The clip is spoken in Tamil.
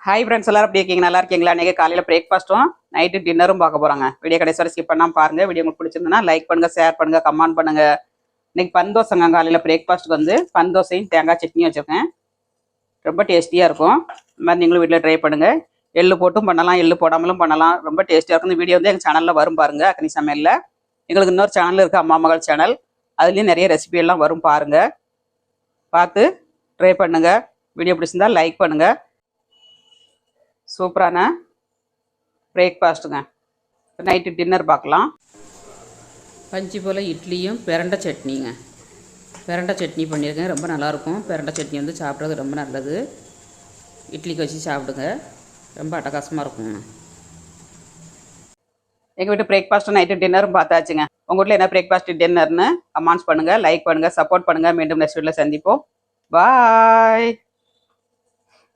ஹாய் ஃப்ரெண்ட்ஸ், எல்லாரும் எப்படி இருக்கீங்க? நல்லா இருக்கீங்களா? இன்னைக்கு காலையில் பிரேக்ஃபாஸ்ட்டும் நைட்டு டின்னரும் பார்க்க போகிறாங்க. வீடியோ கடைசி வரை ஸ்கிப் பண்ணாமல் பாருங்கள். வீடியோ உங்களுக்கு பிடிச்சிருந்ததுன்னா லைக் பண்ணுங்கள், ஷேர் பண்ணுங்கள், கமெண்ட் பண்ணுங்கள். இன்னைக்கு பந்தோசைங்க. காலையில் பிரேக்ஃபாஸ்ட்டுக்கு வந்து பந்தோசையும் தேங்காய் சட்னியும் வச்சுருக்கேன். ரொம்ப டேஸ்டியாக இருக்கும். இந்த மாதிரி நீங்களும் வீட்டில் ட்ரை பண்ணுங்கள். எள்ளு போட்டும் பண்ணலாம், எள்ளு போடாமலும் பண்ணலாம். ரொம்ப டேஸ்டியாக இருக்கும். இந்த வீடியோ வந்து எங்கள் சேனலில் வரும் பாருங்கள். அக்னி சமையலில் எங்களுக்கு இன்னொரு சேனல் இருக்குது, அம்மா மகள் சேனல். அதுலேயும் நிறைய ரெசிபி எல்லாம் வரும் பாருங்கள். பார்த்து ட்ரை பண்ணுங்கள். வீடியோ பிடிச்சிருந்தா லைக் பண்ணுங்கள். சூப்பரான பிரேக்ஃபாஸ்ட்டுங்க. நைட்டு டின்னர் பார்க்கலாம். பஞ்சு போல் இட்லியும் பிரண்டை சட்னிங்க. பிரண்டை சட்னி பண்ணியிருக்கேன், ரொம்ப நல்லாயிருக்கும். பிரண்டை சட்னி வந்து சாப்பிட்றது ரொம்ப நல்லது. இட்லிக்கு வச்சு சாப்பிடுங்க, ரொம்ப அட்டகாசமாக இருக்குங்க. எங்கள் வீட்டு பிரேக்ஃபாஸ்ட்டு நைட்டு டின்னரும் பார்த்தாச்சுங்க. உங்கள் வீட்டில் என்ன பிரேக்ஃபாஸ்ட்டு டின்னர்னு கமெண்ட்ஸ் பண்ணுங்கள், லைக் பண்ணுங்கள், சப்போர்ட் பண்ணுங்கள். மீண்டும் நெக்ஸ்ட் வீடியோவில் சந்திப்போம். பாய்.